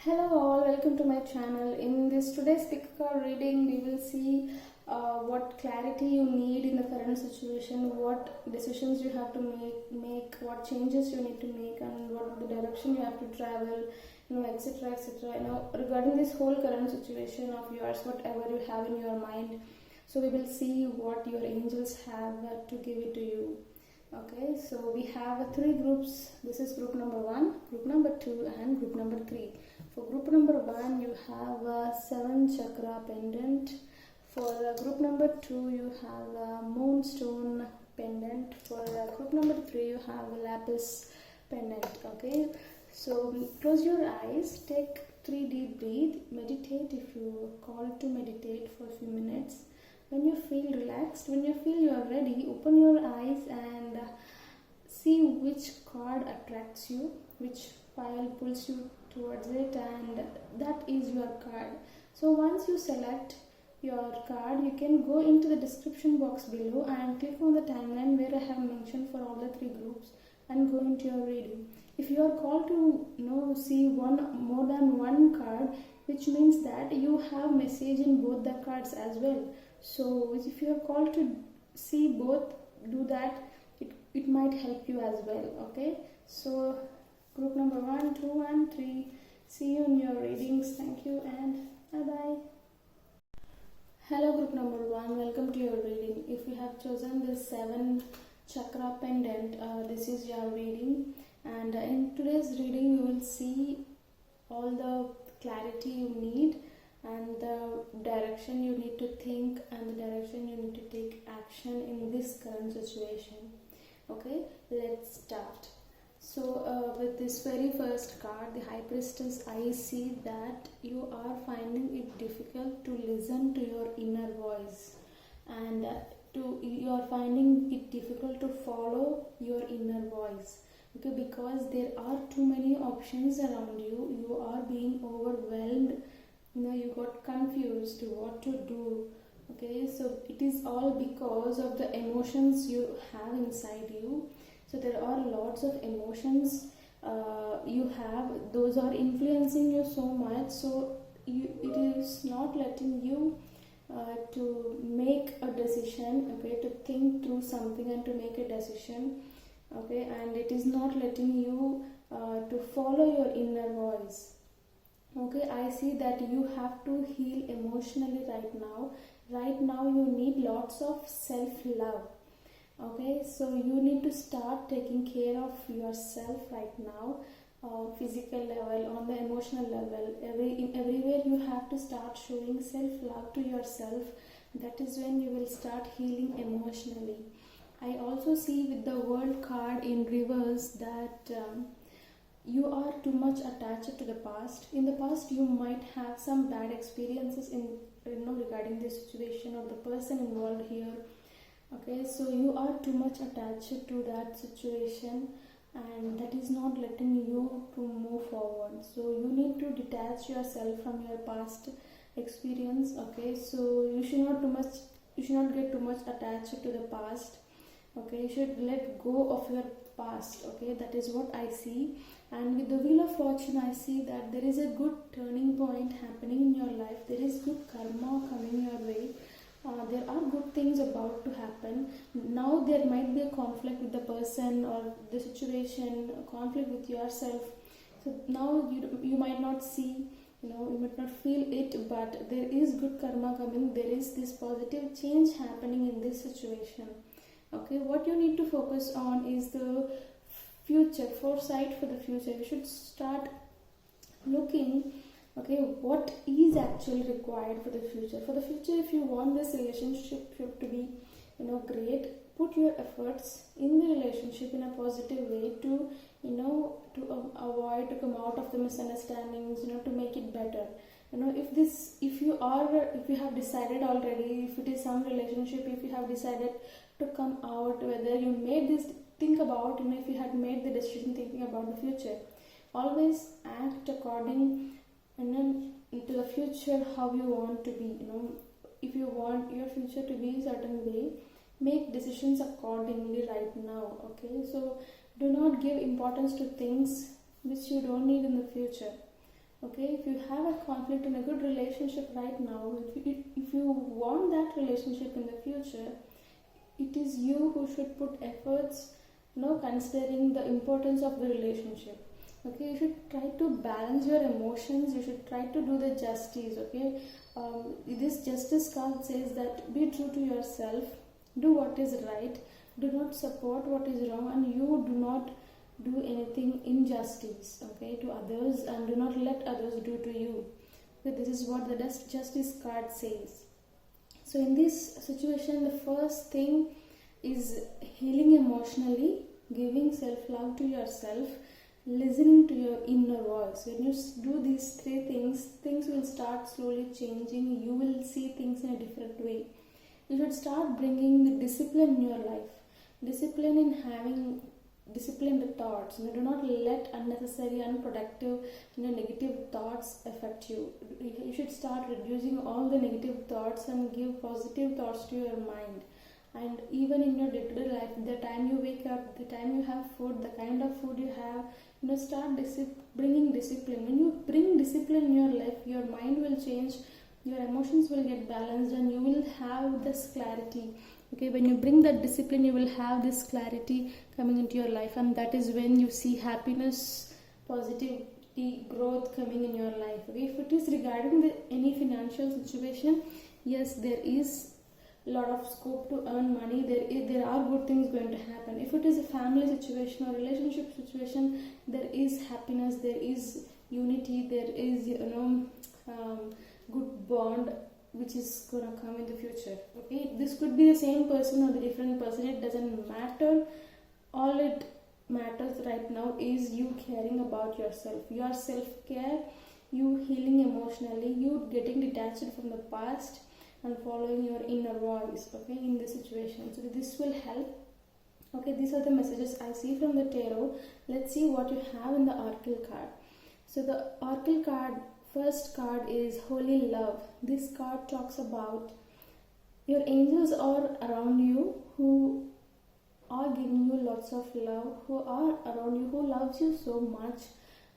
Hello all, welcome to my channel. In this today's pick card reading, we will see what clarity you need in the current situation, what decisions you have to make, what changes you need to make, and what the direction you have to travel, etc., etc. Regarding this whole current situation of yours, whatever you have in your mind. So we will see what your angels have to give it to you. Okay, so we have three groups. This is group number 1, group number 2, and group number 3. For group number 1, you have a 7 chakra pendant. For group number 2, you have a moonstone pendant. For group number 3, you have a lapis pendant. Okay, so close your eyes, take 3 deep breath, meditate if you are called to meditate for a few minutes. When you feel relaxed, when you feel you are ready, open your eyes and see which card attracts you, which file pulls you towards it, and that is your card. So once you select your card, you can go into the description box below and click on the timeline where I have mentioned for all the 3 groups and go into your reading. If you are called to see more than one card, which means that you have message in both the cards as well. So if you are called to see both, do that. It might help you as well. Okay, so group number 1, 2, and 3. See you in your readings. Thank you and bye bye. Hello group number 1, welcome to your reading. If you have chosen this 7 chakra pendant, this is your reading, and in today's reading you will see all the clarity you need and the direction you need to think and the direction you need to take action in this current situation. Okay, let's start. So with this very first card, the High Priestess, I see that you are finding it difficult to listen to your inner voice, and you are finding it difficult to follow your inner voice. Okay, because there are too many options around you. You are being overwhelmed. You got confused what to do. Okay, so it is all because of the emotions you have inside you. So there are lots of emotions you have, those are influencing you so much, so it is not letting you to make a decision, okay, to think through something and to make a decision, okay, and it is not letting you to follow your inner voice. Okay, I see that you have to heal emotionally right now. Right now you need lots of self-love. Okay, so you need to start taking care of yourself right now, physical level, on the emotional level, everywhere you have to start showing self-love to yourself. That is when you will start healing emotionally. I also see with the World card in reverse that you are too much attached to the past. In the past, you might have some bad experiences in regarding this situation or the person involved here. Okay, so you are too much attached to that situation, and that is not letting you to move forward. So you need to detach yourself from your past experience. Okay, so you should not get too much attached to the past. Okay, you should let go of your past. Okay, that is what I see. And with the Wheel of Fortune, I see that there is a good turning point happening in your life. There is good karma coming your way. There are good things about to happen. Now there might be a conflict with the person or the situation, a conflict with yourself. So now you might not see, you might not feel it, but there is good karma coming. There is this positive change happening in this situation. Okay, what you need to focus on is the future, foresight for the future. You should start looking, okay, what is actually required for the future. For the future, if you want this relationship to be great, put your efforts in the relationship in a positive way to avoid, to come out of the misunderstandings, to make it better. If you have decided already, if it is some relationship, if you have decided to come out, whether you made this, think about, if you had made the decision thinking about the future, always act according into the future how you want to be. If you want your future to be a certain way, make decisions accordingly right now. Okay, so do not give importance to things which you don't need in the future. Okay, if you have a conflict in a good relationship right now, if you want that relationship in the future, it is you who should put efforts, considering the importance of the relationship. Okay, you should try to balance your emotions, you should try to do the justice. Okay, this justice card says that be true to yourself, do what is right, do not support what is wrong, and you do not do anything injustice, okay, to others, and do not let others do to you. Okay, this is what the justice card says. So in this situation, the first thing is healing emotionally, giving self-love to yourself, listening to your inner voice. When you do these three things, things will start slowly changing. You will see things in a different way. You should start bringing the discipline in your life. Discipline in having disciplined thoughts. Do not let unnecessary, unproductive, negative thoughts affect you. You should start reducing all the negative thoughts and give positive thoughts to your mind. And even in your day-to-day life, the time you wake up, the time you have food, the kind of food you have, start bringing discipline. When you bring discipline in your life, your mind will change, your emotions will get balanced, and you will have this clarity. Okay, when you bring that discipline, you will have this clarity coming into your life, and that is when you see happiness, positivity, growth coming in your life. Okay, if it is regarding any financial situation, yes, there is lot of scope to earn money. There are good things going to happen. If it is a family situation or relationship situation, there is happiness, there is unity, there is good bond which is gonna come in the future. Okay, this could be the same person or the different person, it doesn't matter. All it matters right now is you caring about yourself, your self-care, you healing emotionally, you getting detached from the past and following your inner voice, okay, in this situation. So this will help. Okay, these are the messages I see from the tarot. Let's see what you have in the oracle card. So the oracle card, first card is Holy Love. This card talks about your angels are around you, who are giving you lots of love, who are around you, who loves you so much.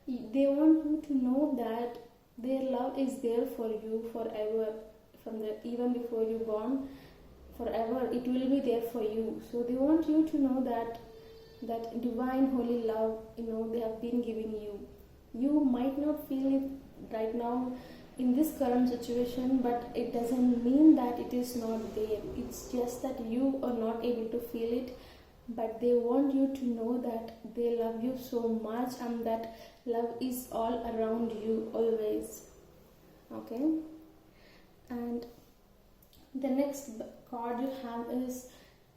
They want you to know that their love is there for you forever, even before you born, forever it will be there for you. So they want you to know that divine holy love, they have been giving you. You might not feel it right now in this current situation, but it doesn't mean that it is not there. It's just that you are not able to feel it, but they want you to know that they love you so much, and that love is all around you always. Okay, and the next card you have is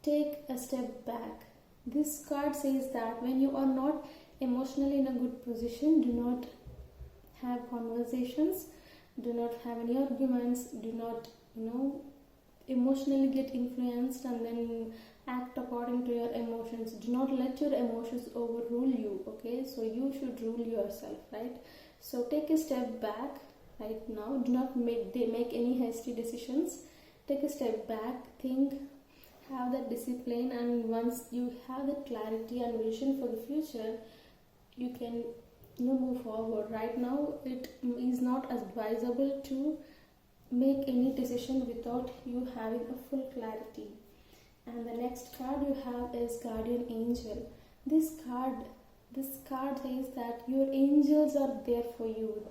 Take a Step Back. This card says that when you are not emotionally in a good position, do not have conversations, do not have any arguments, do not emotionally get influenced and then act according to your emotions. Do not let your emotions overrule you. Okay, so you should rule yourself, right? So take a step back right now. Do not make any hasty decisions. Take a step back, think, have that discipline, and once you have that clarity and vision for the future, you can move forward. Right now it is not advisable to make any decision without you having a full clarity. And the next card you have is Guardian Angel. This card says that your angels are there for you.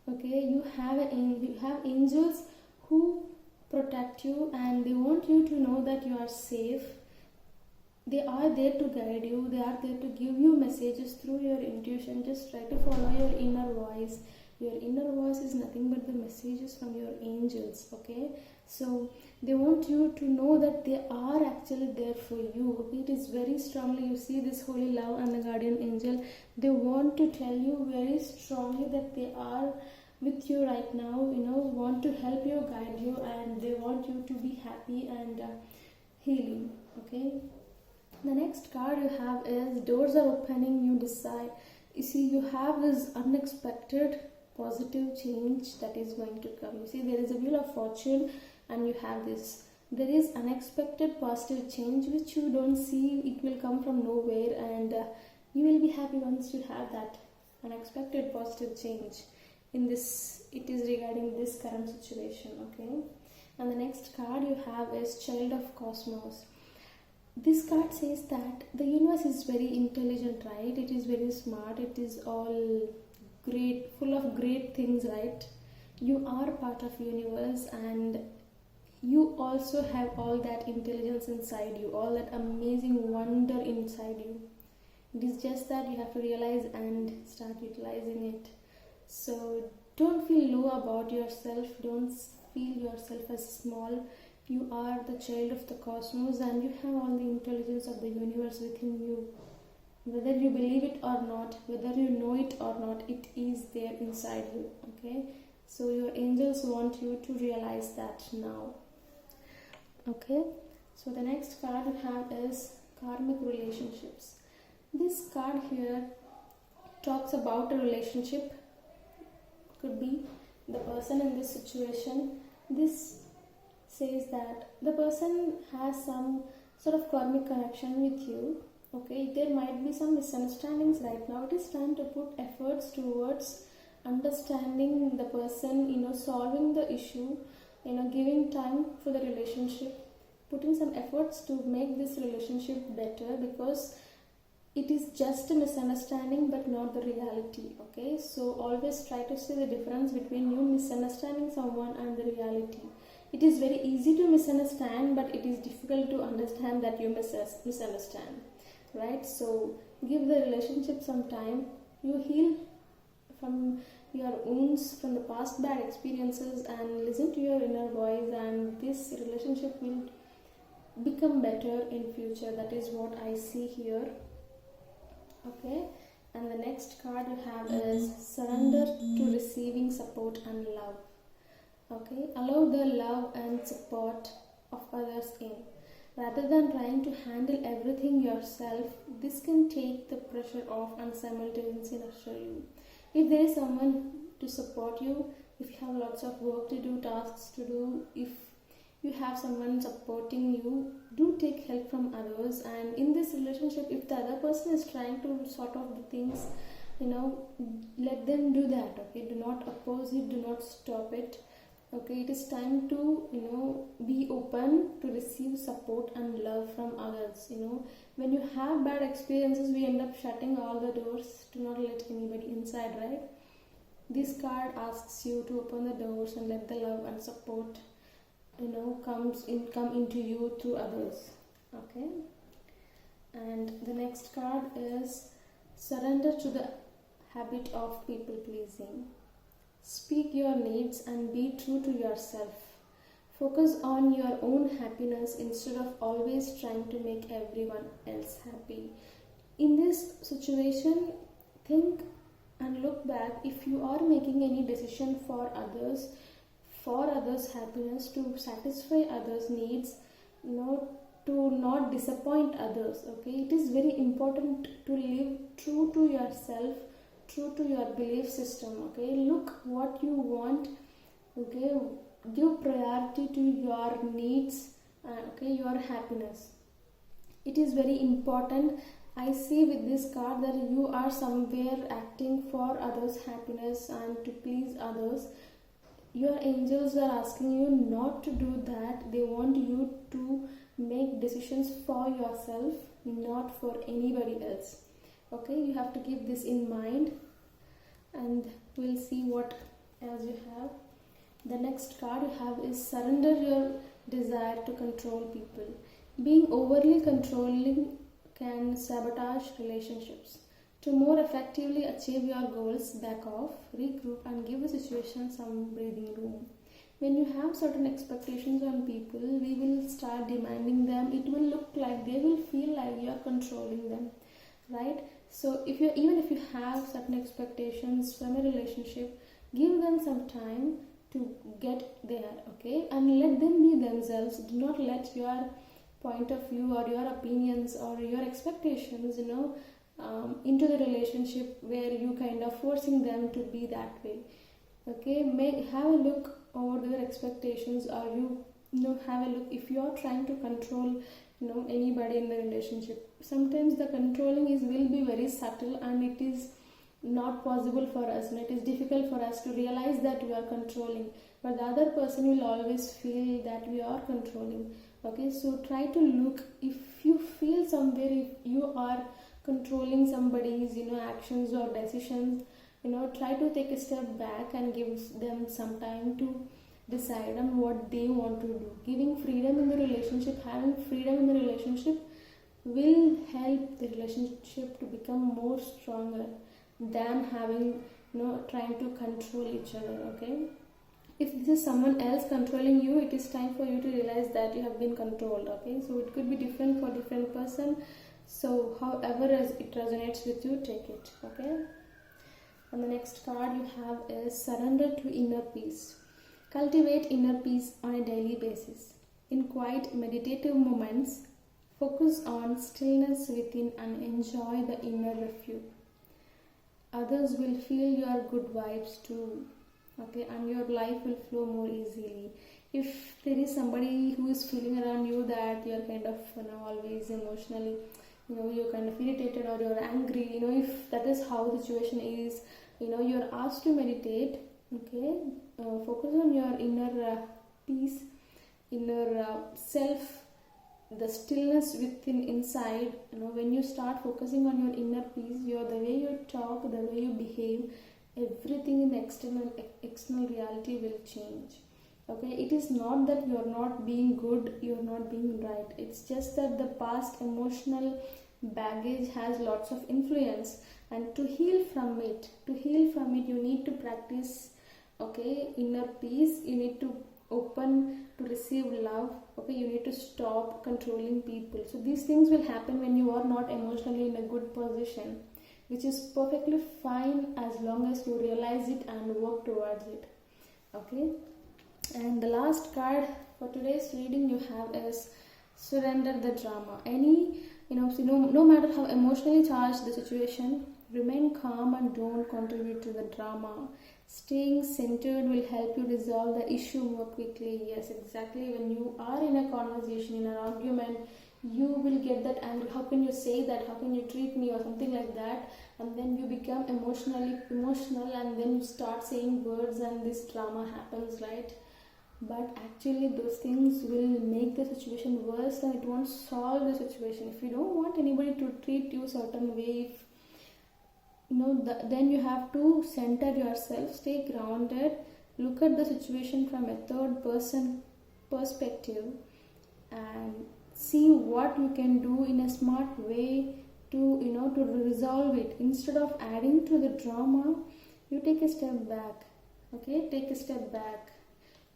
Okay, you have angels who protect you, and they want you to know that you are safe. They are there to guide you, they are there to give you messages through your intuition. Just try to follow your inner voice. Your inner voice is nothing but the messages from your angels. Okay, so they want you to know that they are actually there for you. Okay, it is very strongly, you see this holy love and the guardian angel, they want to tell you very strongly that they are with you right now, want to help you, guide you, and they want you to be happy and healing. Okay, the next card you have is Doors Are Opening, You Decide. You see, you have this unexpected positive change that is going to come. You see, there is a Wheel of Fortune, and you have this. There is unexpected positive change which you don't see. It will come from nowhere, and you will be happy once you have that unexpected positive change. in this, it is regarding this current situation. Okay, and the next card you have is Child of Cosmos. This card says that the universe is very intelligent, right? It is very smart, it is all great, full of great things, right? You are part of universe, and you also have all that intelligence inside you, all that amazing wonder inside you. It is just that you have to realize and start utilizing it. So don't feel low about yourself, don't feel yourself as small. You are the child of the cosmos, and you have all the intelligence of the universe within you. Whether you believe it or not, whether you know it or not, it is there inside you. Okay, so your angels want you to realize that now. Okay, so the next card you have is Karmic Relationships. This card here talks about a relationship, could be the person in this situation. This says that the person has some sort of karmic connection with you. Okay, there might be some misunderstandings right now. It is time to put efforts towards understanding the person, solving the issue, giving time for the relationship, putting some efforts to make this relationship better, because it is just a misunderstanding but not the reality. Okay, so always try to see the difference between you misunderstanding someone and the reality. It is very easy to misunderstand, but it is difficult to understand that you misunderstand, right? So give the relationship some time. You heal from your wounds, from the past bad experiences, and listen to your inner voice, and this relationship will become better in future. That is what I see here. Okay, and the next card you have is Surrender to Receiving Support and Love. Okay, allow the love and support of others in. Rather than trying to handle everything yourself, this can take the pressure off and simultaneously nurture you. If there is someone to support you, if you have lots of work to do, tasks to do, if you have someone supporting you, do take help from others. And in this relationship, if the other person is trying to sort out the things, let them do that. Okay, do not oppose it, do not stop it. Okay, it is time to be open to receive support and love from others. When you have bad experiences, we end up shutting all the doors to not let anybody inside, right? This card asks you to open the doors and let the love and support come into you through others. Okay, and the next card is Surrender to the Habit of People Pleasing. Speak your needs and be true to yourself. Focus on your own happiness instead of always trying to make everyone else happy. In this situation, think and look back. If you are making any decision for others' happiness, to satisfy others' needs, to not disappoint others. Okay, it is very important to live true to yourself, true to your belief system. Okay, look what you want. Okay, give priority to your needs. Your happiness. It is very important. I see with this card that you are somewhere acting for others' happiness and to please others. Your angels are asking you not to do that. They want you to make decisions for yourself, not for anybody else. Okay, you have to keep this in mind, and we'll see what else you have. The next card you have is Surrender your desire to control people. Being overly controlling can sabotage relationships. To more effectively achieve your goals, back off, regroup, and give the situation some breathing room. When you have certain expectations on people, we will start demanding them. It will look like, they will feel like you are controlling them, right? So even if you have certain expectations from a relationship, give them some time to get there. Okay, and let them be themselves. Do not let your point of view or your opinions or your expectations into the relationship where you kind of forcing them to be that way. Okay, have a look over their expectations, or have a look if you are trying to control anybody in the relationship. Sometimes the controlling will be very subtle, and it is not possible for us, and it is difficult for us to realize that we are controlling, but the other person will always feel that we are controlling. Okay, so try to look, if you feel somewhere if you are controlling somebody's actions or decisions, try to take a step back and give them some time to decide on what they want to do. Giving freedom in the relationship, having freedom in the relationship will help the relationship to become more stronger than having trying to control each other. Okay, if this is someone else controlling you, it is time for you to realize that you have been controlled. Okay, so it could be different for different person, so however as it resonates with you, take it. Okay, and the next card you have is surrender to inner peace. Cultivate inner peace on a daily basis. In quiet meditative moments, focus on stillness within and enjoy the inner refuge. Others will feel your good vibes too. Okay, and your life will flow more easily. If there is somebody who is feeling around you that you're kind of always emotionally you're kind of irritated or you're angry, if that is how the situation is, you're asked to meditate. Okay, focus on your inner peace, inner self, the stillness within inside. When you start focusing on your inner peace, the way you talk, the way you behave, everything in the external reality will change. Okay, it is not that you're not being good, you're not being right, it's just that the past emotional baggage has lots of influence, and to heal from it you need to practice, okay, inner peace. You need to open to receive love. Okay, you need to stop controlling people. So these things will happen when you are not emotionally in a good position, which is perfectly fine as long as you realize it and work towards it. Okay, and the last card for today's reading you have is surrender the drama. No matter how emotionally charged the situation, remain calm and don't contribute to the drama. Staying centered will help you resolve the issue more quickly. Yes, exactly. When you are in a conversation, in an argument, you will get that anger. How can you say that? How can you treat me? Or something like that. And then you become emotional, and then you start saying words and this drama happens, right? But actually those things will make the situation worse, and it won't solve the situation. If you don't want anybody to treat you a certain way, then you have to center yourself, stay grounded, look at the situation from a third person perspective, and see what you can do in a smart way to resolve it. Instead of adding to the drama, you take a step back. Okay, take a step back,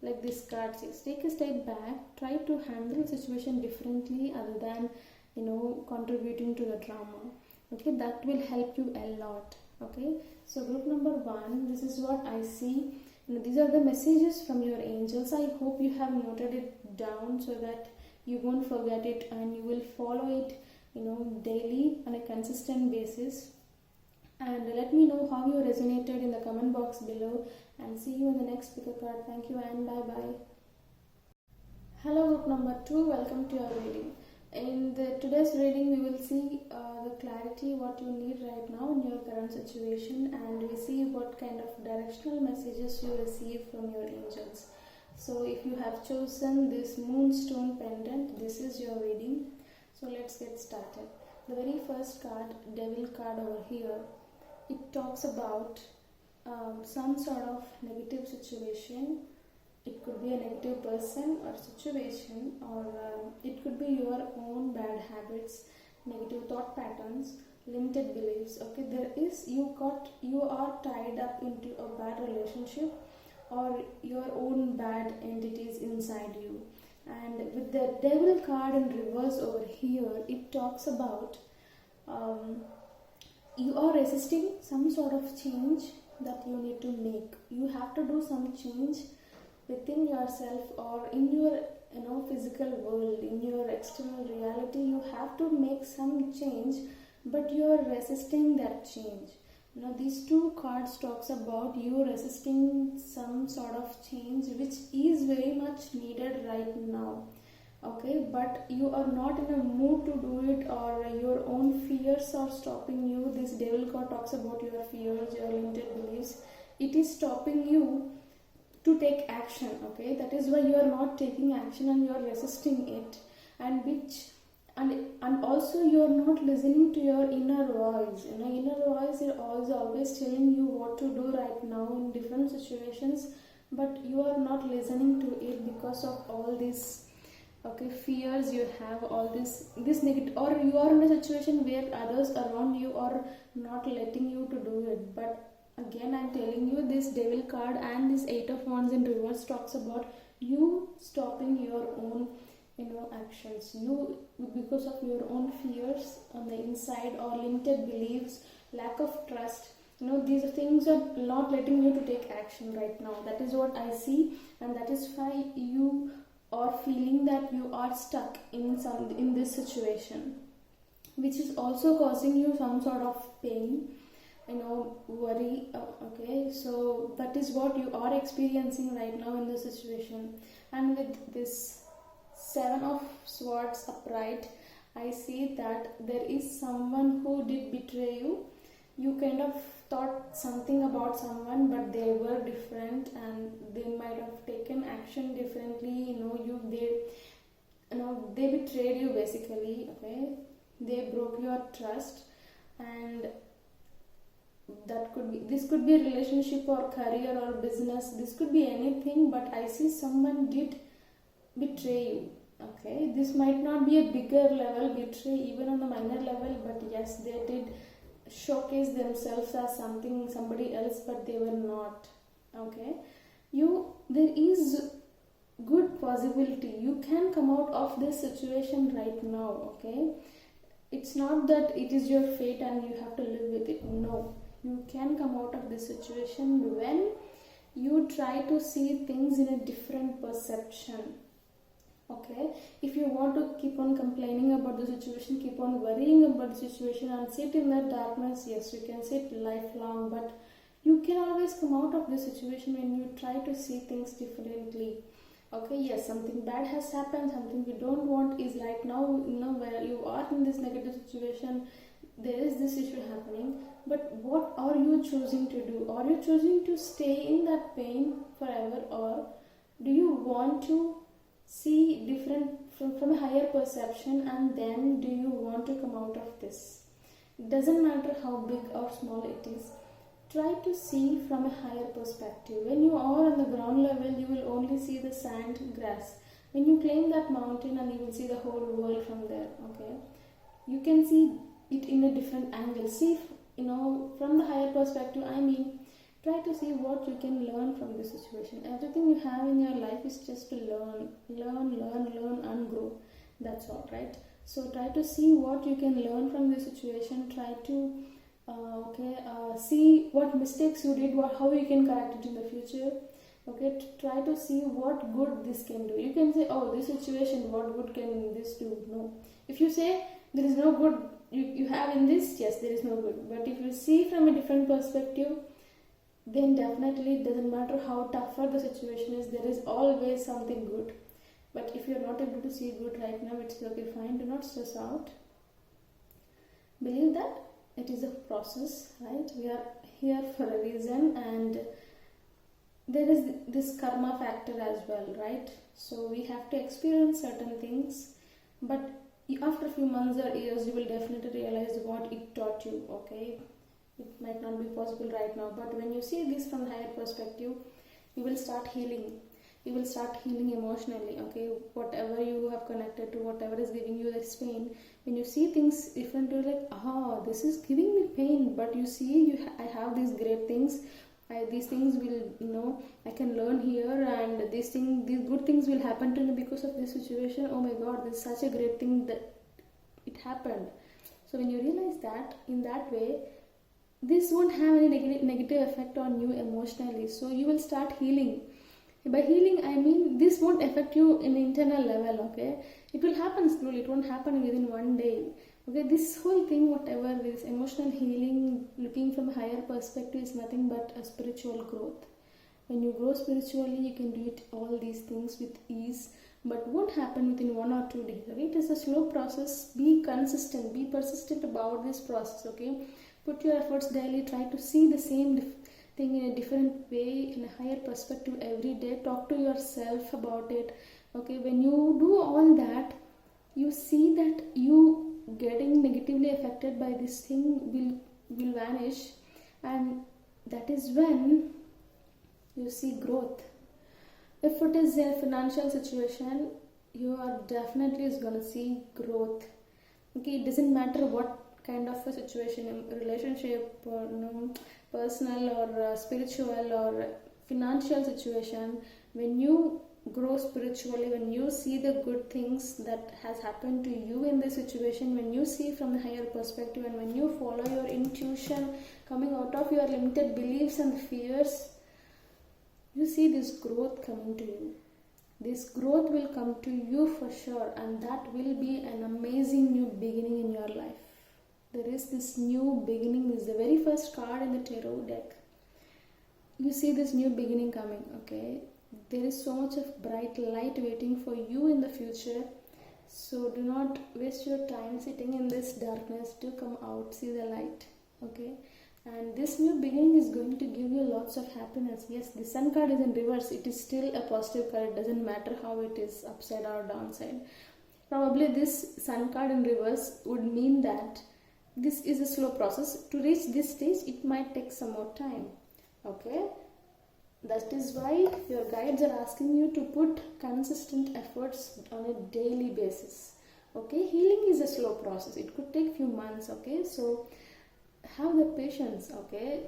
like this card says, take a step back, try to handle the situation differently other than contributing to the drama. Okay, that will help you a lot. Okay, so group number 1, this is what I see. These are the messages from your angels. I hope you have noted it down so that you won't forget it, and you will follow it daily on a consistent basis. And let me know how you resonated in the comment box below, and see you in the next picker card. Thank you and bye bye. Hello group number 2, welcome to your reading. In today's reading we will see the clarity what you need right now in your current situation, and we see what kind of directional messages you receive from your angels. So if you have chosen this moonstone pendant, this is your reading. So let's get started. The very first card, devil card over here, it talks about some sort of negative situation. It could be a negative person or situation, or it could be your own bad habits, negative thought patterns, limited beliefs. Okay, you are tied up into a bad relationship or your own bad entities inside you. And with the devil card in reverse over here, it talks about you are resisting some sort of change that you need to make. You have to do some change within yourself or in your physical world, in your external reality. You have to make some change, but you are resisting that change. These two cards talks about you resisting some sort of change which is very much needed right now. okay, but you are not in a mood to do it, or your own fears are stopping you. This devil card talks about your fears, your limited beliefs. It is stopping you to take action, okay? That is why you are not taking action and you are resisting it, and which and also you are not listening to your inner voice. You know, inner voice is always telling you what to do right now in different situations, but you are not listening to it because of all these, okay, fears you have, all this negative, or you are in a situation where others around you are not letting you to do it. But again, I'm telling you, this devil card and this 8 of Wands in reverse talks about you stopping your own, you know, actions, you, because of your own fears on the inside, or limited beliefs, lack of trust. You know, these things are not letting you to take action right now. That is what I see, and that is why you are feeling that you are stuck in this situation, which is also causing you some sort of pain, you know, worry. Okay, so that is what you are experiencing right now in this situation. And with this 7 of Swords upright, I see that there is someone who did betray you. You kind of thought something about someone, but they were different, and they might have taken action differently. You know, they betrayed you basically. Okay, they broke your trust, and this could be a relationship or career or business. This could be anything, but I see someone did betray you. Okay, this might not be a bigger level betray, even on a minor level, but yes, they did showcase themselves as somebody else, but they were not. Okay, there is good possibility you can come out of this situation right now. Okay, it's not that it is your fate and you have to live with it. No, you can come out of this situation when you try to see things in a different perception. Okay, if you want to keep on complaining about the situation, keep on worrying about the situation and sit in that darkness, yes, you can sit lifelong, but you can always come out of the situation when you try to see things differently. Okay, yes, something bad has happened, something you don't want is right now, you know, where you are in this negative situation, there is this issue happening, but what are you choosing to do? Are you choosing to stay in that pain forever, or do you want to see different from a higher perception, and then do you want to come out of this? It doesn't matter how big or small it is. Try to see from a higher perspective. When you are on the ground level, you will only see the sand, grass. When you climb that mountain, and you will see the whole world from there. Okay, you can see it in a different angle. See, you know, from the higher perspective, I mean, try to see what you can learn from this situation. Everything you have in your life is just to learn and grow. That's all, right? So try to see what you can learn from this situation. Try to see what mistakes you did, how you can correct it in the future. Okay, try to see what good this can do. You can say, oh, this situation, what good can this do? No. If you say there is no good you have in this, yes, there is no good. But if you see from a different perspective, then definitely it doesn't matter how tougher the situation is, there is always something good. But if you're not able to see good right now, it's okay, fine, do not stress out. Believe that it is a process, right? We are here for a reason, and there is this karma factor as well, right? So we have to experience certain things, but after a few months or years, you will definitely realize what it taught you. Okay, it might not be possible right now, but when you see this from a higher perspective, you will start healing. You will start healing emotionally. Okay, whatever you have connected to, whatever is giving you this pain, when you see things different, you're like, this is giving me pain, but you see, I have these great things. These things will, I can learn here, and these good things will happen to me because of this situation. Oh my God, this is such a great thing that it happened. So when you realize that in that way, this won't have any negative effect on you emotionally. So you will start healing. By healing, I mean this won't affect you in internal level. Okay, it will happen slowly. It won't happen within one day. Okay, this whole thing, whatever, this emotional healing, looking from a higher perspective, is nothing but a spiritual growth. When you grow spiritually, you can do all these things with ease. but won't happen within 1 or 2 days. Okay, it is a slow process. Be consistent, be persistent about this process. Okay, put your efforts daily, try to see the same thing in a different way, in a higher perspective every day. Talk to yourself about it. Okay, when you do all that, you see that you getting negatively affected by this thing will vanish, and that is when you see growth. If it is a financial situation, you are definitely is gonna see growth. Okay, it doesn't matter what kind of a situation, a relationship or personal or spiritual or financial situation. When you grow spiritually, when you see the good things that has happened to you in this situation, when you see from a higher perspective, and when you follow your intuition, coming out of your limited beliefs and fears, you see this growth coming to you. This growth will come to you for sure, and that will be an amazing new beginning in your life. There is this new beginning. This is the very first card in the tarot deck. You see this new beginning coming. Okay, there is so much of bright light waiting for you in the future, so do not waste your time sitting in this darkness. To come out, see the light. Okay, and this new beginning is going to give you lots of happiness. Yes, the sun card is in reverse. It is still a positive card. It doesn't matter how it is upside or downside. Probably this sun card in reverse would mean that this is a slow process. To reach this stage, it might take some more time. Okay, that is why your guides are asking you to put consistent efforts on a daily basis. Okay, healing is a slow process. It could take few months. Okay, so have the patience. Okay,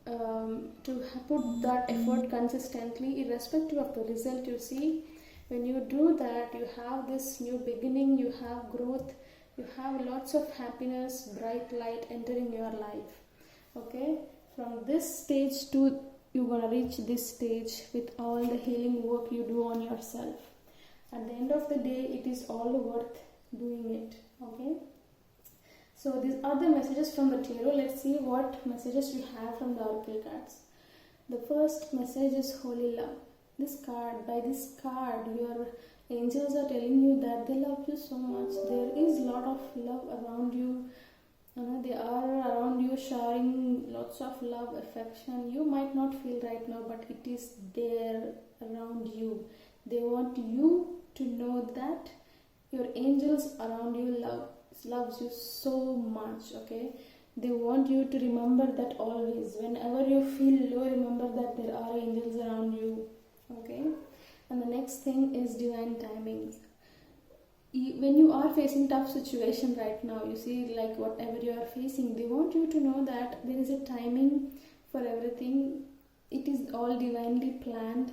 to put that effort consistently, irrespective of the result you see. When you do that, you have this new beginning, you have growth, you have lots of happiness, bright light entering your life. Okay, from this stage to you're gonna reach this stage with all the healing work you do on yourself. At the end of the day, it is all worth doing it. Okay, so these are the messages from the tarot. Let's see what messages we have from the oracle cards. The first message is holy love. By this card, your angels are telling you that they love you so much. There is a lot of love around you. They are around you, showering lots of love, affection. You might not feel right now, but it is there around you. They want you to know that your angels around you loves you so much. Okay, they want you to remember that always. Whenever you feel low, remember that there are angels around you. Okay, and the next thing is divine timing. When you are facing tough situation right now, you see, like whatever you are facing, they want you to know that there is a timing for everything. It is all divinely planned.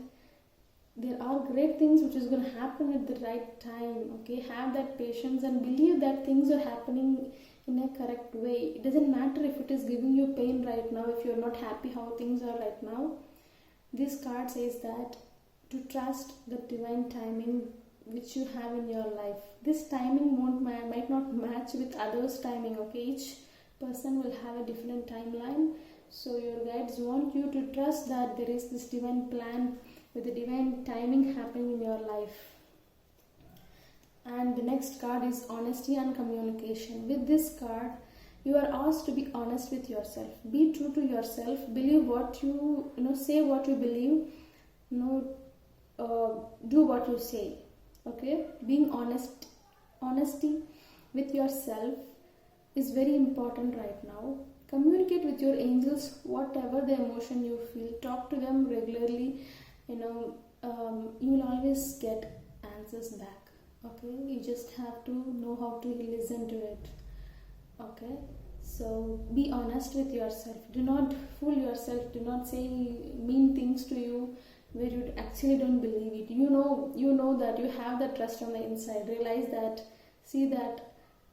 There are great things which is going to happen at the right time. Okay, have that patience and believe that things are happening in a correct way. It doesn't matter if it is giving you pain right now, if you're not happy how things are right now. This card says that to trust the divine timing which you have in your life. This timing might not match with others' timing. Okay, each person will have a different timeline. So your guides want you to trust that there is this divine plan with the divine timing happening in your life. And the next card is honesty and communication. With this card, you are asked to be honest with yourself. Be true to yourself. Believe what you say what you believe. Do what you say. Okay, being honesty with yourself is very important right now. Communicate with your angels whatever the emotion you feel. Talk to them regularly. You will always get answers back. Okay, you just have to know how to listen to it. Okay, so be honest with yourself. Do not fool yourself. Do not say mean things to you where you actually don't believe it. You know that you have the trust on the inside. Realize that, see that.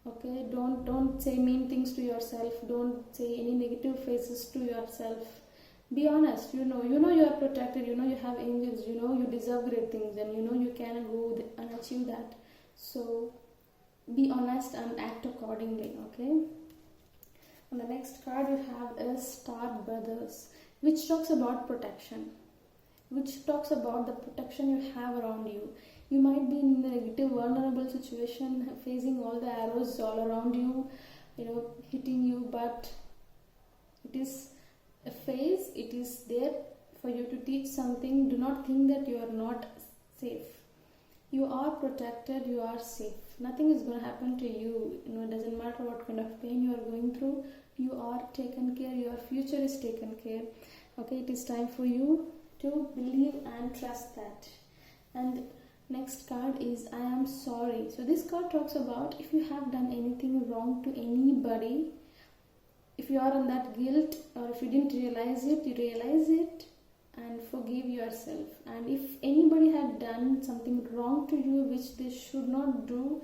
Okay, don't say mean things to yourself. Don't say any negative phrases to yourself. Be honest. You know you are protected. You know you have angels. You know you deserve great things, and you know you can go and achieve that. So be honest and act accordingly. Okay. And the next card you have is Star Brothers, which talks about protection. which talks about the protection you have around you. You might be in a negative, vulnerable situation, facing all the arrows all around you, hitting you, but it is a phase. It is there for you to teach something. Do not think that you are not safe. You are protected, you are safe. Nothing is going to happen to you. It doesn't matter what kind of pain you are going through. You are taken care, your future is taken care. Okay, it is time for you to believe and trust that. And next card is I am sorry. So this card talks about if you have done anything wrong to anybody, if you are on that guilt, or if you didn't realize it, you realize it and forgive yourself. And if anybody had done something wrong to you which they should not do,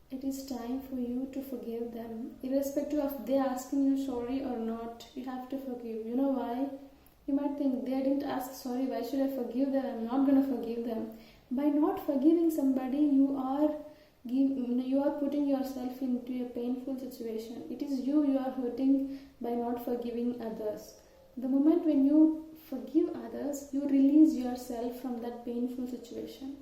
it is time for you to forgive them. Irrespective of they asking you sorry or not, you have to forgive. You know why? You might think, they didn't ask sorry, why should I forgive them? I'm not going to forgive them. By not forgiving somebody, you are putting yourself into a painful situation. It is you are hurting by not forgiving others. The moment when you forgive others, you release yourself from that painful situation.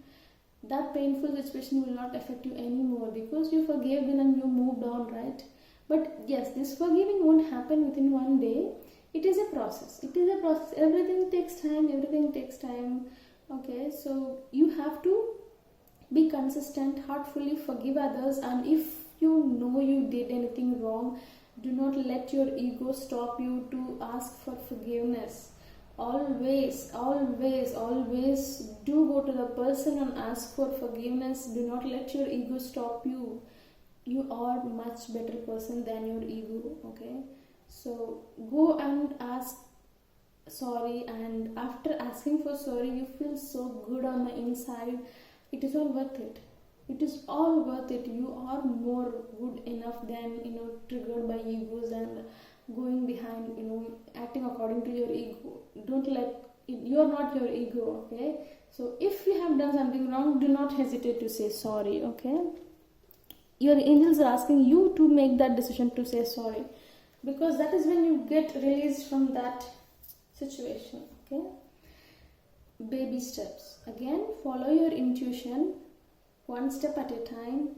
That painful situation will not affect you anymore because you forgave them and you moved on, right? But yes, this forgiving won't happen within one day. It is a process. Everything takes time. Okay, so you have to be consistent, heartfully forgive others, and if you know you did anything wrong, do not let your ego stop you to ask for forgiveness. Always do go to the person and ask for forgiveness. Do not let your ego stop you. You are much better person than your ego. Okay, so go and ask sorry, and after asking for sorry, you feel so good on the inside. It is all worth it. You are more good enough than triggered by egos and going behind, acting according to your ego. Don't let it, you are not your ego. Okay, so if you have done something wrong, do not hesitate to say sorry. Okay, your angels are asking you to make that decision to say sorry, because that is when you get released from that situation. Okay, baby steps. Again, follow your intuition, one step at a time.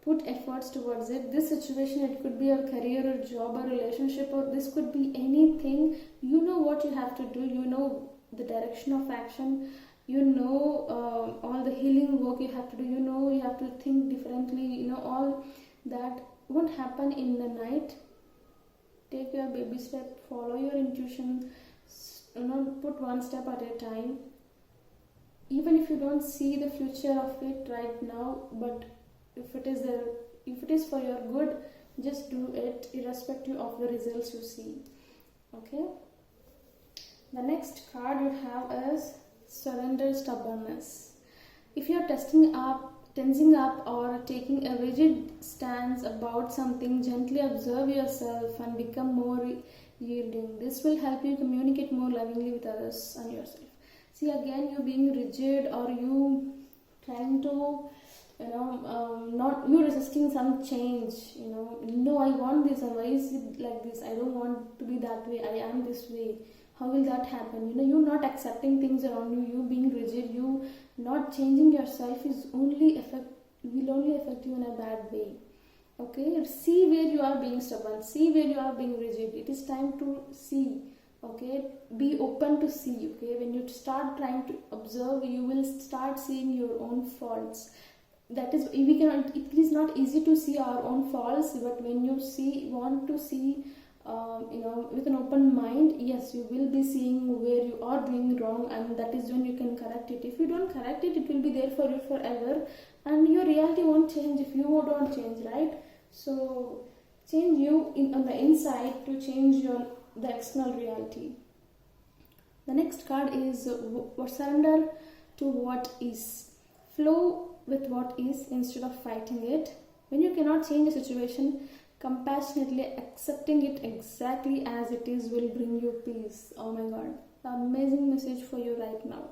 Put efforts towards it. This situation, it could be a career or job or relationship, or this could be anything. You know what you have to do. You know the direction of action. You know all the healing work you have to do. You know you have to think differently. All that won't happen in the night. Take your baby step. Follow your intuition. Put one step at a time. Even if you don't see the future of it right now, but if it is for your good, just do it irrespective of the results you see. Okay, the next card you have is surrender stubbornness. If you're tensing up or taking a rigid stance about something, gently observe yourself and become more yielding. This will help you communicate more lovingly with others and yourself. See, again, you being rigid, or you trying to not you resisting some change. No, I want this, and why is it like this? I don't want to be that way. I am this way. How will that happen? You not accepting things around you. You being rigid. You not changing yourself will only affect you in a bad way. Okay, see where you are being stubborn. See where you are being rigid. It is time to see. Okay, be open to see. Okay, when you start trying to observe, you will start seeing your own faults. That is, it is not easy to see our own faults, but when you want to see with an open mind, yes, you will be seeing where you are doing wrong, and that is when you can correct it. If you don't correct it, it will be there for you forever, and your reality won't change if you don't change, right? So change you on the inside to change the external reality. The next card is surrender to what is. Flow with what is instead of fighting it. When you cannot change a situation, compassionately accepting it exactly as it is will bring you peace. Oh my God, amazing message for you right now.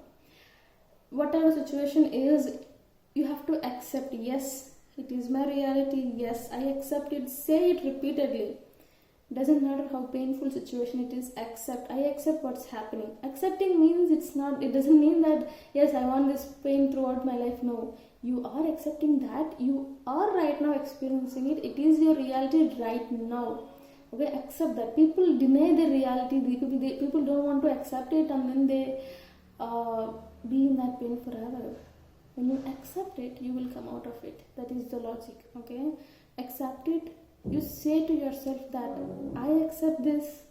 Whatever situation is, you have to accept. Yes, it is my reality. Yes, I accept it. Say it repeatedly. Doesn't matter how painful situation it is, accept. I accept what's happening. Accepting means it doesn't mean that yes, I want this pain throughout my life. No, you are accepting that you are right now experiencing it. It is your reality right now. Okay, accept that. People deny the reality. People don't want to accept it, and then they be in that pain forever. When you accept it, you will come out of it. That is the logic. Okay, accept it. You say to yourself that I accept this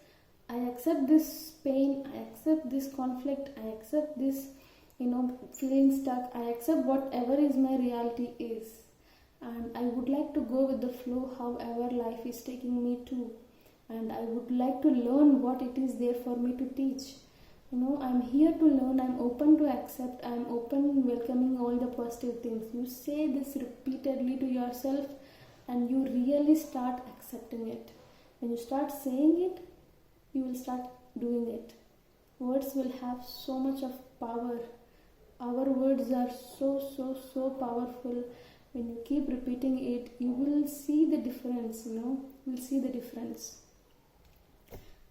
pain, I accept this conflict, I accept this, feeling stuck, I accept whatever is my reality is, and I would like to go with the flow however life is taking me to, and I would like to learn what it is there for me to teach. I'm here to learn, I'm open to accept, I'm open welcoming all the positive things. You say this repeatedly to yourself, and you really start accepting it. When you start saying it, you will start doing it. Words will have so much of power. Our words are so powerful. When you keep repeating it, you will see the difference, you will see the difference.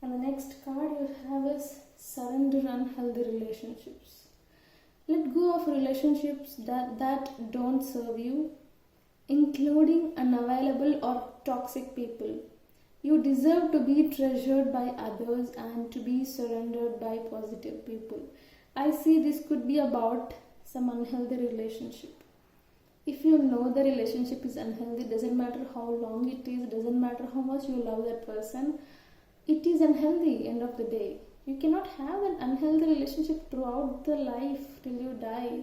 And the next card you have is surrender unhealthy relationships. Let go of relationships that don't serve you, including unavailable or toxic people. You deserve to be treasured by others and to be surrendered by positive people. I see this could be about some unhealthy relationship. If you know the relationship is unhealthy, doesn't matter how long it is, doesn't matter how much you love that person, it is unhealthy end of the day. You cannot have an unhealthy relationship throughout the life till you die.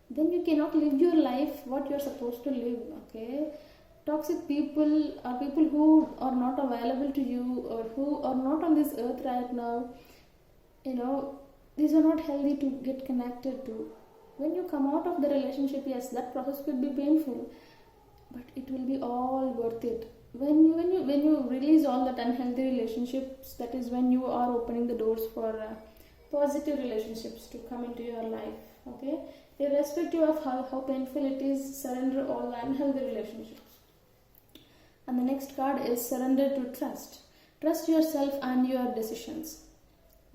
Then you cannot live your life what you're supposed to live. Okay, toxic people are people who are not available to you or who are not on this earth right now. These are not healthy to get connected to. When you come out of the relationship, yes, that process could be painful, but it will be all worth it. When you release all that unhealthy relationships, that is when you are opening the doors for positive relationships to come into your life. Okay, irrespective of how painful it is, surrender all the unhealthy relationships. And the next card is surrender to trust. Trust yourself and your decisions.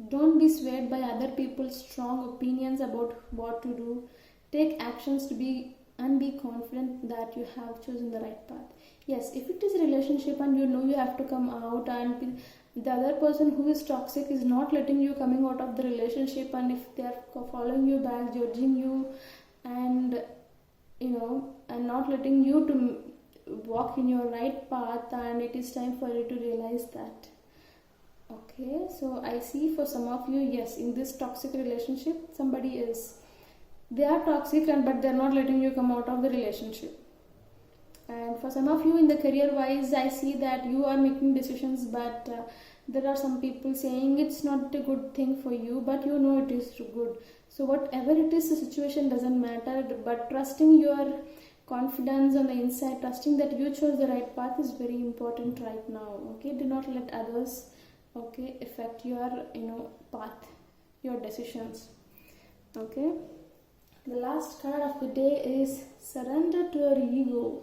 Don't be swayed by other people's strong opinions about what to do. Take actions to be confident that you have chosen the right path. Yes, if it is a relationship and you have to come out, and the other person who is toxic is not letting you coming out of the relationship, and if they are following you back, judging you, and and not letting you to walk in your right path, and it is time for you to realize that. Okay, so I see for some of you, yes, in this toxic relationship, they are toxic, but they're not letting you come out of the relationship. And for some of you in the career wise, I see that you are making decisions, but there are some people saying it's not a good thing for you, but it is good. So whatever it is, the situation doesn't matter, but trusting your confidence on the inside, trusting that you chose the right path is very important right now. Okay, do not let others affect your path, your decisions. Okay, the last card of the day is surrender to your ego.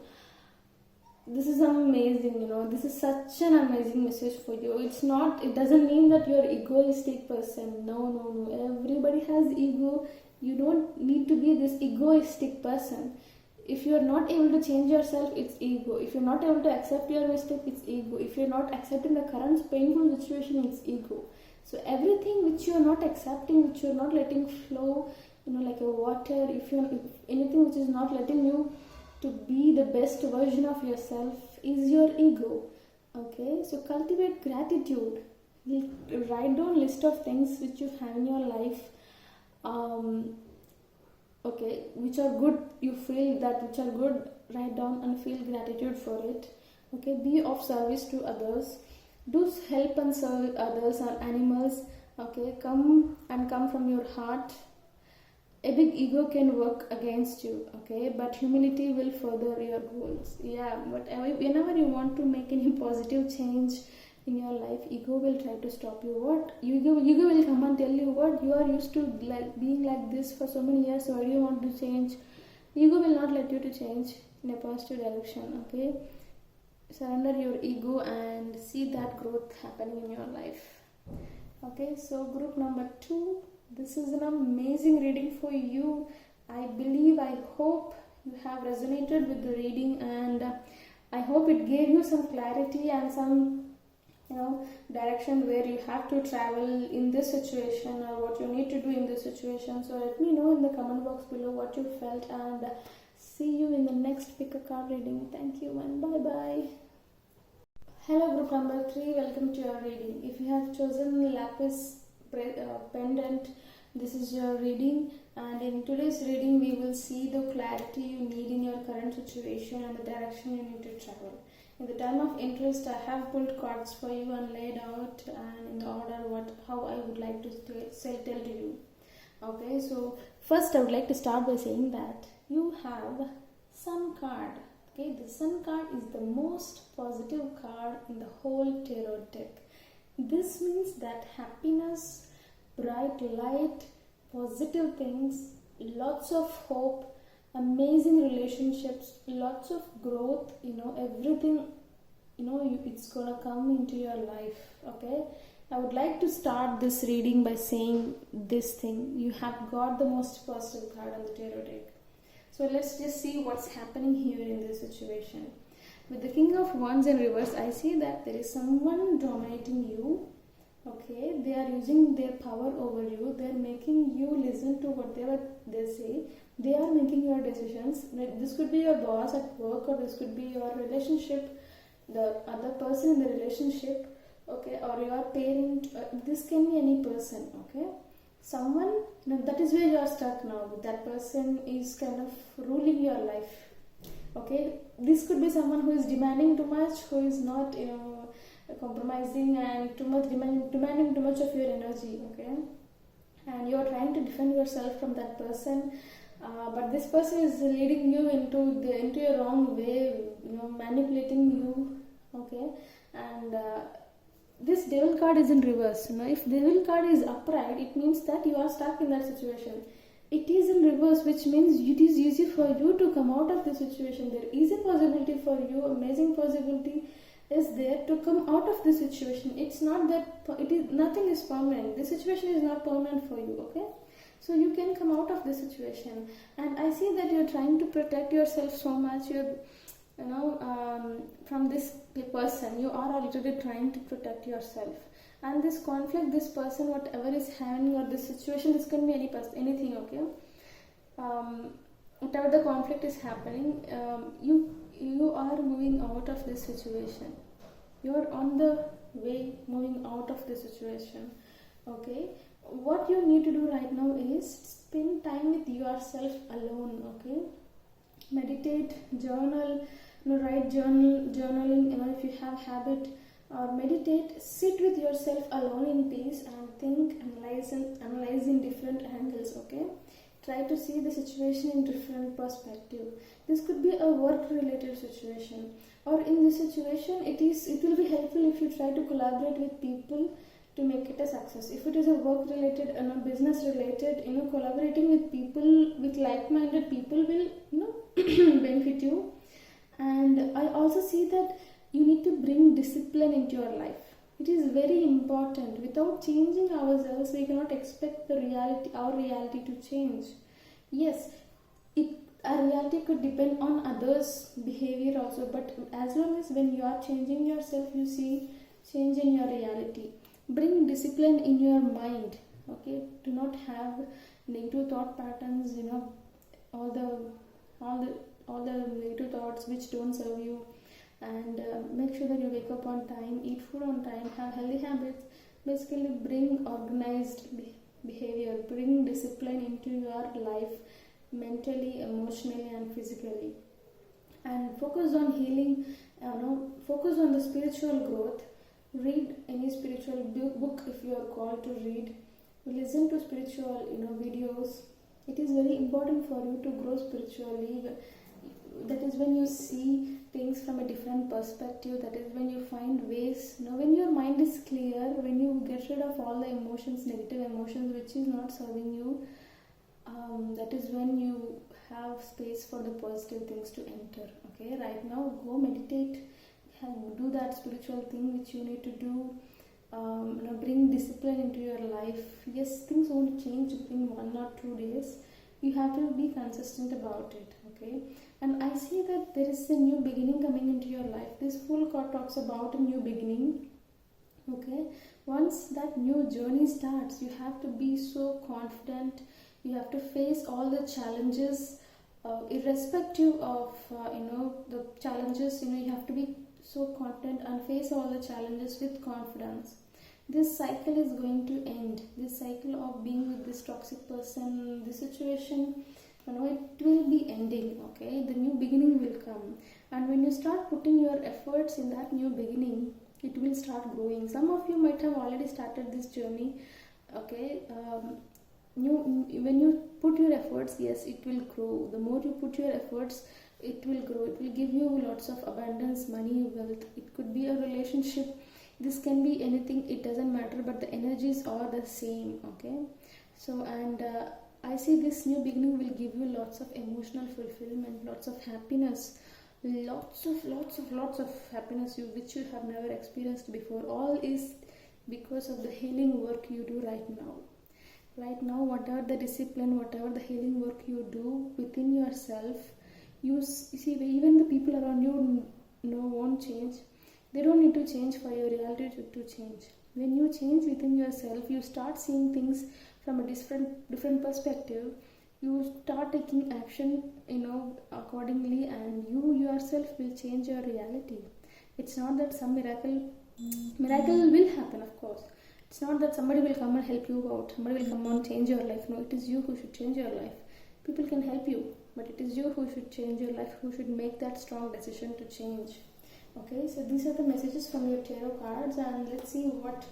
This is amazing, this is such an amazing message for you. It doesn't mean that you're egoistic person. No. Everybody has ego. You don't need to be this egoistic person. If you're not able to change yourself, it's ego. If you're not able to accept your mistake, it's ego. If you're not accepting the current painful situation, it's ego. So everything which you're not accepting, which you're not letting flow, like a water, if anything which is not letting you to be the best version of yourself is your ego. Okay, so cultivate gratitude. Write down a list of things which you have in your life, which are good. You feel that which are good, write down and feel gratitude for it. Okay, be of service to others. Do help and serve others and animals. Okay, come from your heart. A big ego can work against you, okay, but humility will further your goals. Yeah, but whenever you want to make any positive change in your life, ego will try to stop you. Ego will come and tell you, what, you are used to being like this for so many years, so why do you want to change? Ego will not let you to change in a positive direction. Okay, surrender your ego and see that growth happening in your life. Okay, so group number 2, this is an amazing reading for you. I believe, I hope you have resonated with the reading, and I hope it gave you some clarity and some direction where you have to travel in this situation, or what you need to do in this situation. So let me know in the comment box below what you felt, and see you in the next pick a card reading. Thank you and bye bye. Hello group number 3, welcome to your reading. If you have chosen lapis pendant, this is your reading, and in today's reading we will see the clarity you need in your current situation and the direction you need to travel. In the time of interest, I have pulled cards for you and laid out and in the order how I would like to tell to you. Okay, so first I would like to start by saying that you have Sun card. Okay, the Sun card is the most positive card in the whole tarot deck. This means that happiness, bright light, positive things, lots of hope, amazing relationships, lots of growth, everything, it's gonna come into your life. Okay, I would like to start this reading by saying this thing: you have got the most positive card on the tarot deck. So let's just see what's happening here in this situation. With the King of Wands in reverse, I see that there is someone dominating you. Okay, they are using their power over you. They are making you listen to whatever they say. They are making your decisions. This could be your boss at work, or this could be your relationship, the other person in the relationship, okay, or your parent. This can be any person, okay. Someone, that is where you are stuck now. That person is kind of ruling your life. Okay, this could be someone who is demanding too much, who is not compromising, and demanding too much of your energy. Okay, and you are trying to defend yourself from that person, but this person is leading you into a wrong way, manipulating you. Okay, and this Devil card is in reverse. If Devil card is upright, it means that you are stuck in that situation. It is in reverse, which means it is easy for you to come out of the situation. There is a possibility for you, amazing possibility is there to come out of the situation. It's not that nothing is permanent. The situation is not permanent for you. Okay, so you can come out of the situation, and I see that you're trying to protect yourself so much. You're from this person, you are already trying to protect yourself. And this conflict, this person, whatever is happening, or this situation, this can be any person, anything. Okay, whatever the conflict is happening, you are moving out of this situation. You are on the way moving out of the situation. Okay, what you need to do right now is spend time with yourself alone. Okay, meditate, journal, write journaling, if you have habit, or meditate, sit with yourself alone in peace and think, analyze in different angles. Okay, try to see the situation in different perspective. This could be a work related situation, or in this situation it will be helpful if you try to collaborate with people to make it a success. If it is a work related and business related, collaborating with people, with like-minded people will benefit you. And I also see that you need to bring discipline into your life. It is very important. Without changing ourselves, we cannot expect our reality to change. Yes, our reality could depend on others' behavior also, but as long as when you are changing yourself, you see change in your reality. Bring discipline in your mind. Okay, do not have negative thought patterns. All the negative thoughts which don't serve you, and make sure that you wake up on time, eat food on time, have healthy habits. Basically, bring organized behavior, bring discipline into your life, mentally, emotionally, and physically, and focus on healing. Focus on the spiritual growth. Read any spiritual book if you are called to read. Listen to spiritual videos. It is very important for you to grow spiritually. That is when you see things from a different perspective. That is when you find ways. When your mind is clear, when you get rid of all the emotions, negative emotions which is not serving you, that is when you have space for the positive things to enter. Okay, right now go meditate, do that spiritual thing which you need to do. Bring discipline into your life. Yes, things won't change within 1 or 2 days. You have to be consistent about it. Okay, and I see that there is a new beginning coming into your life. This full card talks about a new beginning. Okay, once that new journey starts, you have to be so confident. You have to face all the challenges, irrespective of the challenges. You have to be so confident and face all the challenges with confidence. This cycle is going to end. This cycle of being with this toxic person, this situation, it will be ending. Okay, the new beginning will come, and when you start putting your efforts in that new beginning, it will start growing. Some of you might have already started this journey. Okay, when you put your efforts, yes, it will grow. The more you put your efforts, it will grow. It will give you lots of abundance, money, wealth. It could be a relationship. This can be anything. It doesn't matter, but the energies are the same. Okay, so and I see this new beginning will give you lots of emotional fulfillment, lots of happiness, lots of happiness which you have never experienced before. All is because of the healing work you do right now. Right now, whatever the discipline, whatever the healing work you do within yourself, you see, even the people around you won't change. They don't need to change for your reality to change. When you change within yourself, you start seeing things from a different perspective. You start taking action, accordingly, and you yourself will change your reality. It's not that some miracle will happen, of course. It's not that somebody will come and help you out. Somebody will come and change your life. No, it is you who should change your life. People can help you, but it is you who should change your life, who should make that strong decision to change. Okay, so these are the messages from your tarot cards, and let's see what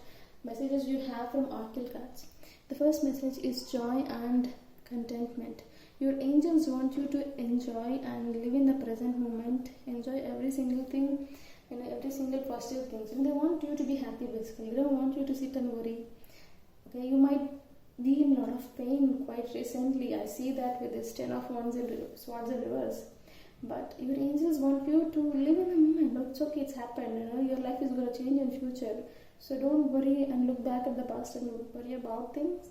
messages you have from oracle cards. The first message is joy and contentment. Your angels want you to enjoy and live in the present moment. Enjoy every single thing, every single positive things, and they want you to be happy. Basically, they don't want you to sit and worry. Okay, you might be in a lot of pain quite recently. I see that with this 10 of Wands and Swords in reverse. But your angels want you to live in the moment. It's okay, it's happened. Your life is going to change in future. So don't worry and look back at the past and worry about things.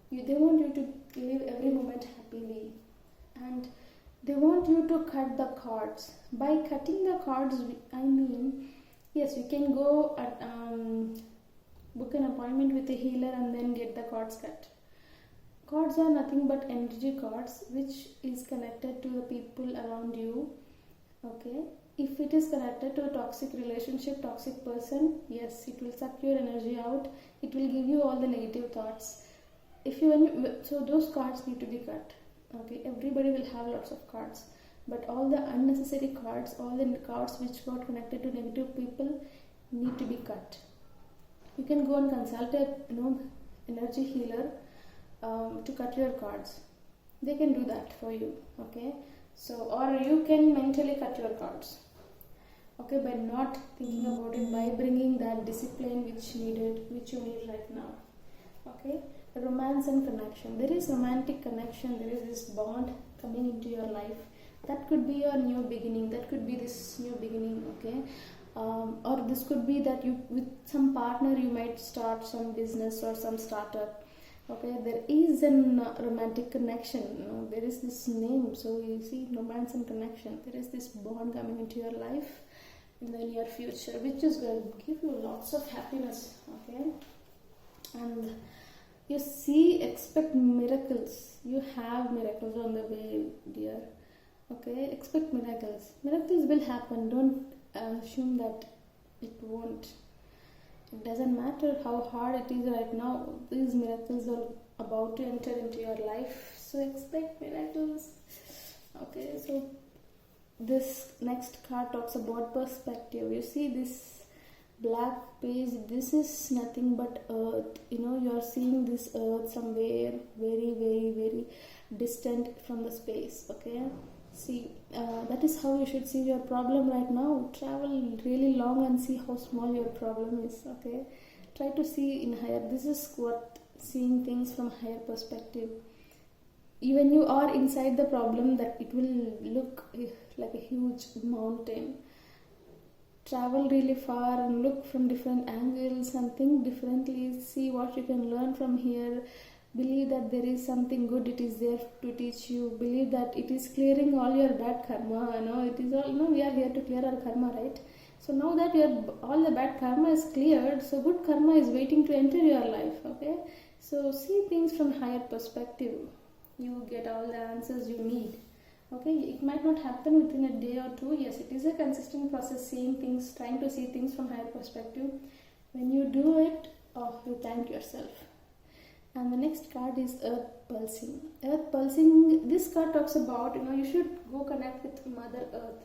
They want you to live every moment happily. And they want you to cut the cards. By cutting the cards, I mean, yes, you can go at, book an appointment with a healer and then get the cards cut. Cards are nothing but energy cards which is connected to the people around you. Okay, if it is connected to a toxic relationship, toxic person, yes, it will suck your energy out. It will give you all the negative thoughts. So those cards need to be cut. Okay, everybody will have lots of cards, but all the unnecessary cards, all the cards which got connected to negative people need to be cut. You can go and consult a energy healer to cut your cards. They can do that for you. Okay, so or you can mentally cut your cards. Okay, by not thinking about it, by bringing that discipline which you need right now. Okay, romance and connection. There is romantic connection. There is this bond coming into your life. That could be your new beginning. That could be this new beginning. Okay, or this could be that you with some partner you might start some business or some startup. Okay, there is a romantic connection. There is this name. So you see, romance and connection. There is this bond coming into your life in the near future, which is going to give you lots of happiness. Okay, and you see, expect miracles. You have miracles on the way, dear. Okay, expect miracles. Miracles will happen. Don't assume that it won't. It doesn't matter how hard it is right now. These miracles are about to enter into your life. So expect miracles. Okay, so this next card talks about perspective. You see this black page, this is nothing but earth. You are seeing this earth somewhere very, very, very distant from the space. Okay, see, that is how you should see your problem right now. Travel really long and see how small your problem is. Okay, try to see in higher. This is what seeing things from higher perspective. Even you are inside the problem, that it will look like a huge mountain. travel really far and look from different angles and think differently, see what you can learn from here. Believe that there is something good, it is there to teach you. Believe that it is clearing all your bad karma. It is all, we are here to clear our karma, right? So now that all the bad karma is cleared, so good karma is waiting to enter your life. Okay, so see things from higher perspective, you get all the answers you need. Okay, it might not happen within a day or two. Yes, it is a consistent process, seeing things, trying to see things from higher perspective. When you do it, you thank yourself. And the next card is Earth Pulsing. Earth Pulsing, this card talks about, you should go connect with Mother Earth.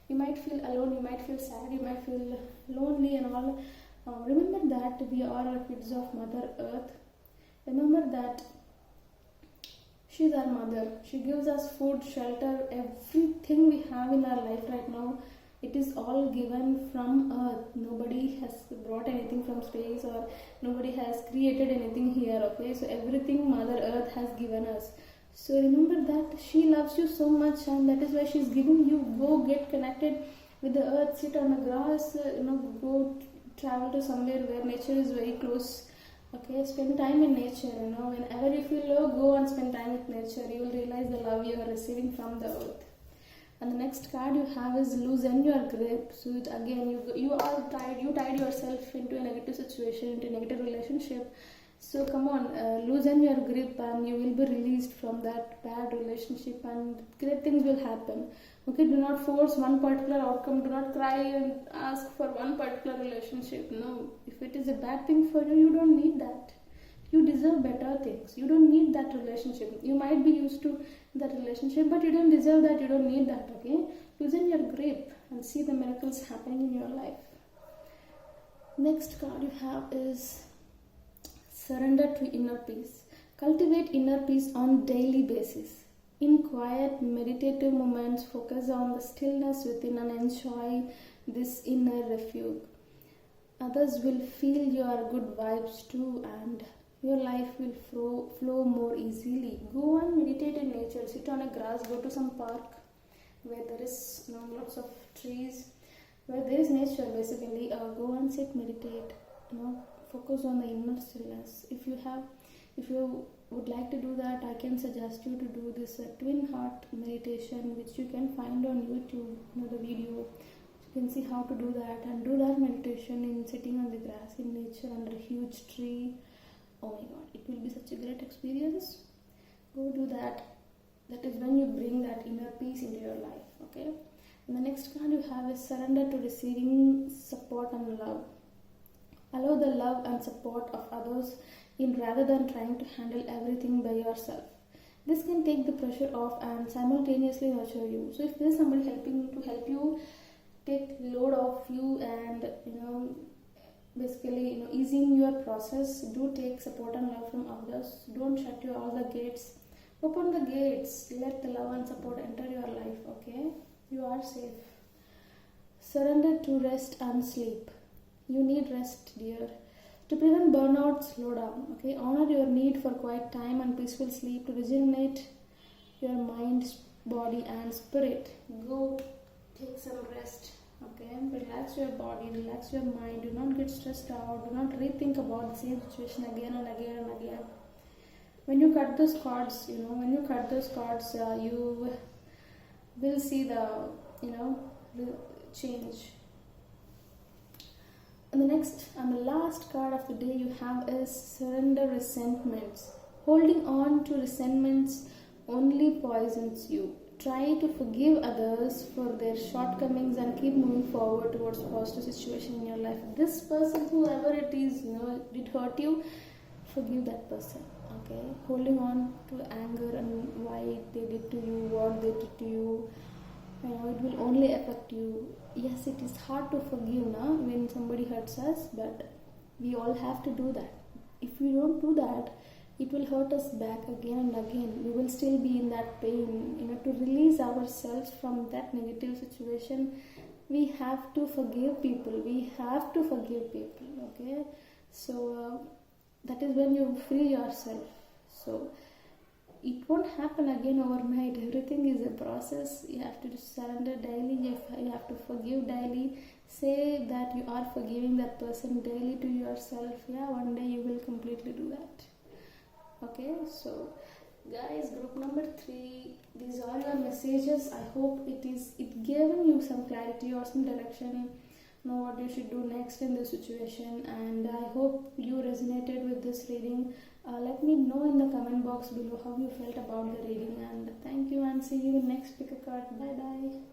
You might feel alone, you might feel sad, you might feel lonely and all. Remember that we are kids of Mother Earth. Remember that she's our mother. She gives us food, shelter, everything we have in our life right now. It is all given from Earth. Nobody has brought anything from space, or nobody has created anything here. Okay, so everything Mother Earth has given us. So remember that she loves you so much, and that is why she's giving you. Go get connected with the earth, sit on the grass, go travel to somewhere where nature is very close. Okay, spend time in nature. Whenever you feel low, go and spend time with nature. You will realize the love you are receiving from the earth. And the next card you have is Loosen Your Grip. So again, you are tied. You tied yourself into a negative situation, into a negative relationship. So come on, loosen your grip, and you will be released from that bad relationship, and great things will happen. Okay, do not force one particular outcome. Do not cry and ask for one particular relationship. No, if it is a bad thing for you, you don't need that. You deserve better things. You don't need that relationship. You might be used to that relationship, but you don't deserve that. You don't need that. Okay, loosen your grip and see the miracles happening in your life. Next card you have is Surrender to Inner Peace. Cultivate inner peace on daily basis. In quiet, meditative moments, focus on the stillness within and enjoy this inner refuge. Others will feel your good vibes too, and your life will flow more easily. Go and meditate in nature. Sit on a grass. Go to some park where there is lots of trees, where there is nature basically. Go and sit, meditate. Focus on the inner stillness. If you would like to do that, I can suggest you to do this twin heart meditation, which you can find on YouTube. The video, you can see how to do that, and do that meditation in sitting on the grass in nature under a huge tree. Oh my god, it will be such a great experience. Go do that. That is when you bring that inner peace into your life. Okay, and the next card you have is Surrender to Receiving Support and Love. Allow the love and support of others in rather than trying to handle everything by yourself. This can take the pressure off and simultaneously nurture you. So if there is somebody helping to help you take load off you, and basically easing your process, do take support and love from others. Don't shut all the gates. Open the gates. Let the love and support enter your life. Okay, you are safe. Surrender to rest and sleep. You need rest, dear. To prevent burnout, slow down. Okay, honor your need for quiet time and peaceful sleep to rejuvenate your mind, body, and spirit. Go take some rest. Okay, relax your body, relax your mind. Do not get stressed out. Do not rethink about the same situation again and again and again. When you cut those cords, you will see the change. And the next and the last card of the day you have is Surrender Resentments. Holding on to resentments only poisons you. Try to forgive others for their shortcomings and keep moving forward towards a positive situation in your life. This person, whoever it is, did hurt you, forgive that person. Okay, holding on to anger and why they did to you, what they did to you, it will only affect you. Yes, it is hard to forgive when somebody hurts us, but we all have to do that. If we don't do that, it will hurt us back again and again. We will still be in that pain. To release ourselves from that negative situation, we have to forgive people. Okay, so that is when you free yourself. So it won't happen again overnight. Everything is a process. You have to surrender daily. You have to forgive daily. Say that you are forgiving that person daily to yourself. Yeah, one day you will completely do that. Okay, so guys, group number 3, these are your messages. I hope it given you some clarity or some direction, know what you should do next in this situation, and I hope you resonated with this reading. Let me know in the comment box below how you felt about the reading, and thank you, and see you in next pick a card. Bye bye.